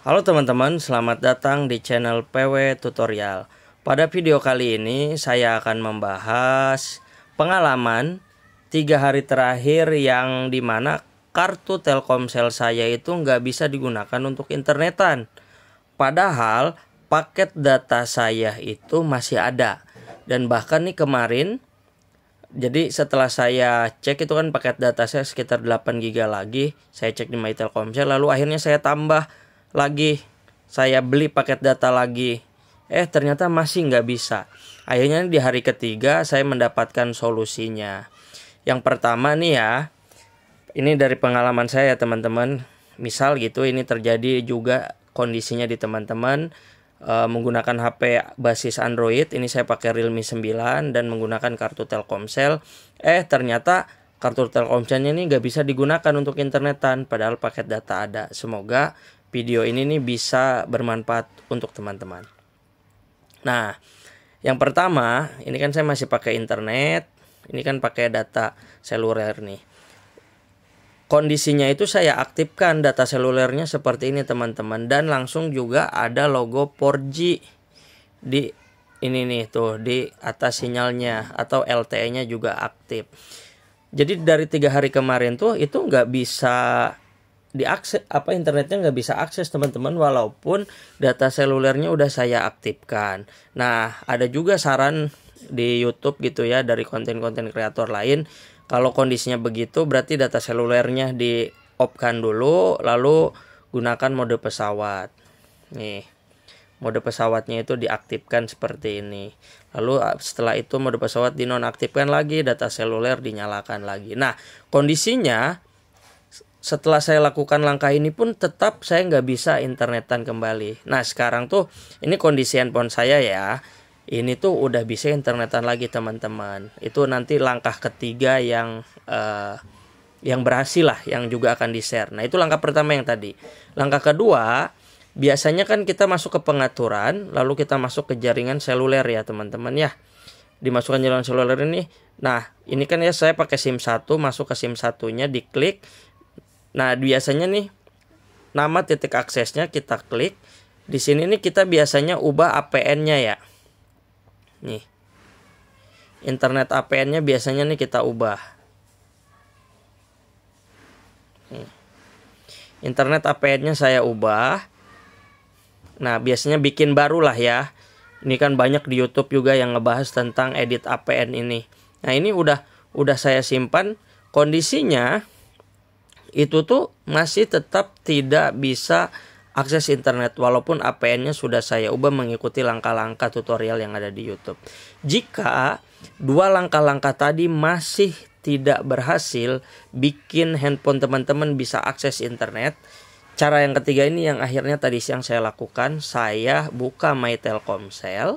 Halo teman-teman, selamat datang di channel PW Tutorial. Pada video kali ini saya akan membahas pengalaman 3 hari terakhir yang dimana kartu Telkomsel saya itu nggak bisa digunakan untuk internetan. Padahal paket data saya itu masih ada. Dan bahkan nih kemarin, jadi setelah saya cek itu kan paket data saya sekitar 8 GB lagi. Saya cek di My Telkomsel, lalu akhirnya saya tambah lagi, saya beli paket data lagi. Ternyata masih nggak bisa. Akhirnya di hari ketiga saya mendapatkan solusinya. Yang pertama nih ya, ini dari pengalaman saya ya teman-teman. Misal gitu ini terjadi juga kondisinya di teman-teman menggunakan HP basis Android. Ini saya pakai Realme 9 dan menggunakan kartu Telkomsel. Ternyata kartu Telkomselnya ini nggak bisa digunakan untuk internetan, padahal paket data ada. Semoga video ini nih bisa bermanfaat untuk teman-teman. Nah, yang pertama, ini kan saya masih pakai internet. Ini kan pakai data seluler nih. Kondisinya itu saya aktifkan data selulernya seperti ini teman-teman, dan langsung juga ada logo 4G di ini nih tuh di atas sinyalnya, atau LTE-nya juga aktif. Jadi dari 3 hari kemarin tuh itu nggak bisa diakses, internetnya nggak bisa akses teman-teman, walaupun data selulernya udah saya aktifkan. Nah, ada juga saran di YouTube gitu ya dari konten-konten kreator lain, kalau kondisinya begitu berarti data selulernya di off-kan dulu, lalu gunakan mode pesawat. Nih, mode pesawatnya itu diaktifkan seperti ini. Lalu setelah itu mode pesawat dinonaktifkan lagi, data seluler dinyalakan lagi. Nah, kondisinya setelah saya lakukan langkah ini pun tetap saya nggak bisa internetan kembali. Nah, sekarang tuh ini kondisi handphone saya ya, ini tuh udah bisa internetan lagi teman-teman. Itu nanti langkah ketiga yang berhasil lah, yang juga akan di-share. Nah, itu langkah pertama yang tadi. Langkah kedua, biasanya kan kita masuk ke pengaturan, lalu kita masuk ke jaringan seluler ya teman-teman ya. Dimasukkan jaringan seluler ini. Nah, ini kan ya saya pakai SIM 1, masuk ke SIM 1-nya, diklik. Nah, biasanya nih nama titik aksesnya kita klik. Di sini nih kita biasanya ubah APN-nya ya. Nih. Internet APN-nya biasanya nih kita ubah. Internet APN-nya saya ubah. Nah, biasanya bikin baru lah ya. Ini kan banyak di YouTube juga yang ngebahas tentang edit APN ini. Nah, ini udah saya simpan. Kondisinya itu tuh masih tetap tidak bisa akses internet walaupun APN-nya sudah saya ubah mengikuti langkah-langkah tutorial yang ada di YouTube. Jika dua langkah-langkah tadi masih tidak berhasil bikin handphone teman-teman bisa akses internet, cara yang ketiga ini yang akhirnya tadi siang saya lakukan, saya buka My Telkomsel.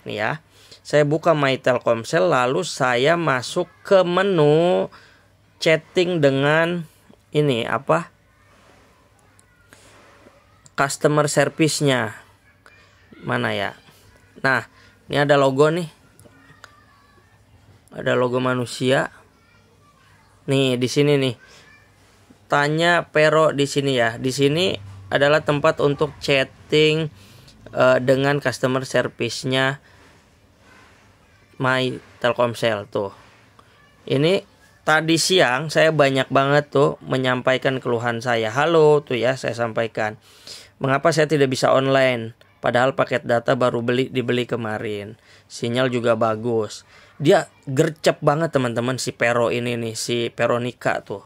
Nih ya. Saya buka My Telkomsel, lalu saya masuk ke menu chatting dengan ini customer service-nya. Mana ya? Nah, ini ada logo nih. Ada logo manusia. Nih, di sini nih. Tanya Pero di sini ya. Di sini adalah tempat untuk chatting dengan customer service-nya My Telkomsel tuh. Ini tadi siang saya banyak banget tuh menyampaikan keluhan saya. Halo tuh ya, saya sampaikan. Mengapa saya tidak bisa online? Padahal paket data baru dibeli kemarin. Sinyal juga bagus. Dia gercep banget teman-teman si Pero ini nih, si Veronica tuh.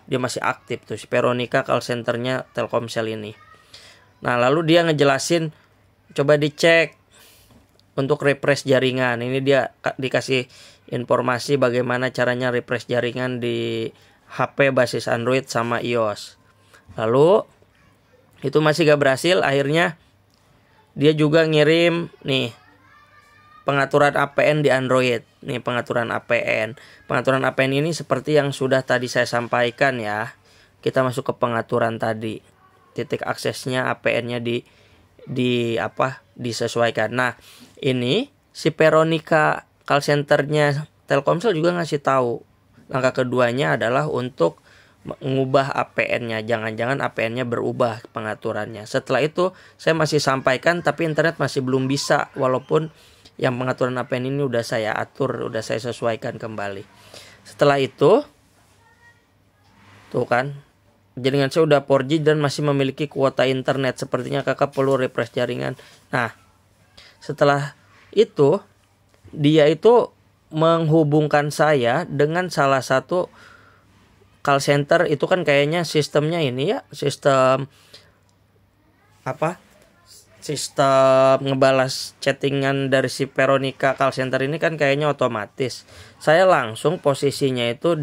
Dia masih aktif tuh si Veronica, call centernya Telkomsel ini. Nah, lalu dia ngejelasin, coba dicek untuk refresh jaringan. Ini dia dikasih informasi bagaimana caranya refresh jaringan di HP basis Android sama iOS. Lalu itu masih gak berhasil, akhirnya dia juga ngirim nih pengaturan APN di Android. Nih pengaturan APN. Pengaturan APN ini seperti yang sudah tadi saya sampaikan ya. Kita masuk ke pengaturan tadi. Titik aksesnya APN-nya disesuaikan. Nah, ini si Veronica call centernya Telkomsel juga ngasih tahu. Langkah keduanya adalah untuk mengubah APN-nya. Jangan-jangan APN-nya berubah pengaturannya. Setelah itu saya masih sampaikan tapi internet masih belum bisa, walaupun yang pengaturan APN ini udah saya atur, udah saya sesuaikan kembali. Setelah itu tuh kan, jaringan saya udah 4G dan masih memiliki kuota internet. Sepertinya kakak perlu refresh jaringan. Nah, setelah itu dia itu menghubungkan saya dengan salah satu call center. Itu kan kayaknya sistemnya ini ya, sistem apa? Sistem ngebalas chattingan dari si Veronica call center ini kan kayaknya otomatis. Saya langsung posisinya itu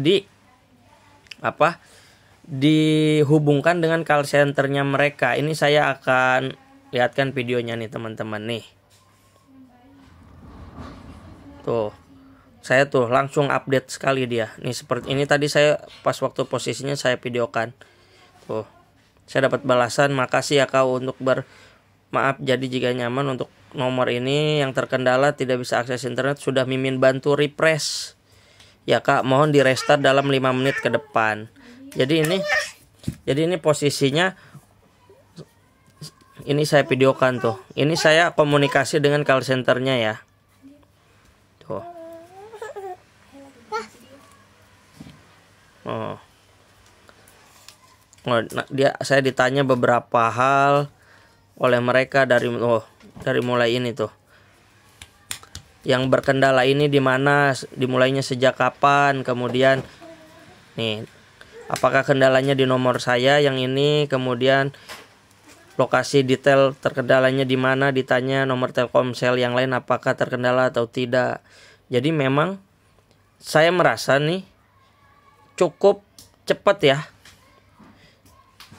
dihubungkan dengan call centernya mereka. Ini saya akan lihatkan videonya nih teman-teman nih. Tuh. Saya tuh langsung update sekali dia. Nih seperti ini tadi saya pas waktu posisinya saya videokan. Tuh. Saya dapat balasan, makasih ya kau untuk maaf, jadi jika nyaman untuk nomor ini yang terkendala tidak bisa akses internet, sudah Mimin bantu refresh. Ya kak, mohon di restart dalam 5 menit ke depan. Jadi ini posisinya ini saya videokan tuh. Ini saya komunikasi dengan call centernya ya. Tuh. Saya ditanya beberapa hal oleh mereka dari mulai ini tuh. Yang berkendala ini di mana, dimulainya sejak kapan, kemudian nih apakah kendalanya di nomor saya yang ini, kemudian lokasi detail terkendalanya di mana, ditanya nomor Telkomsel yang lain apakah terkendala atau tidak. Jadi memang saya merasa nih cukup cepat ya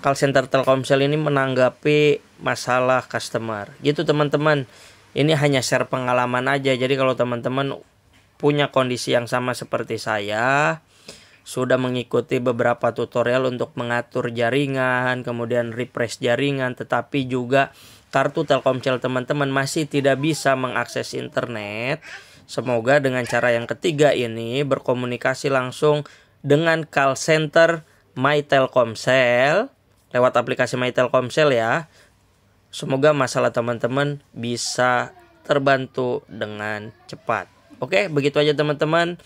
call center Telkomsel ini menanggapi masalah customer. Gitu teman-teman. Ini hanya share pengalaman aja. Jadi kalau teman-teman punya kondisi yang sama seperti saya, sudah mengikuti beberapa tutorial untuk mengatur jaringan, kemudian refresh jaringan, tetapi juga kartu Telkomsel teman-teman masih tidak bisa mengakses internet, semoga dengan cara yang ketiga ini berkomunikasi langsung dengan call center My Telkomsel lewat aplikasi My Telkomsel ya. Semoga masalah teman-teman bisa terbantu dengan cepat. Oke, begitu aja teman-teman.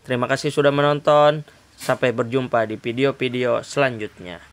Terima kasih sudah menonton. Sampai berjumpa di video-video selanjutnya.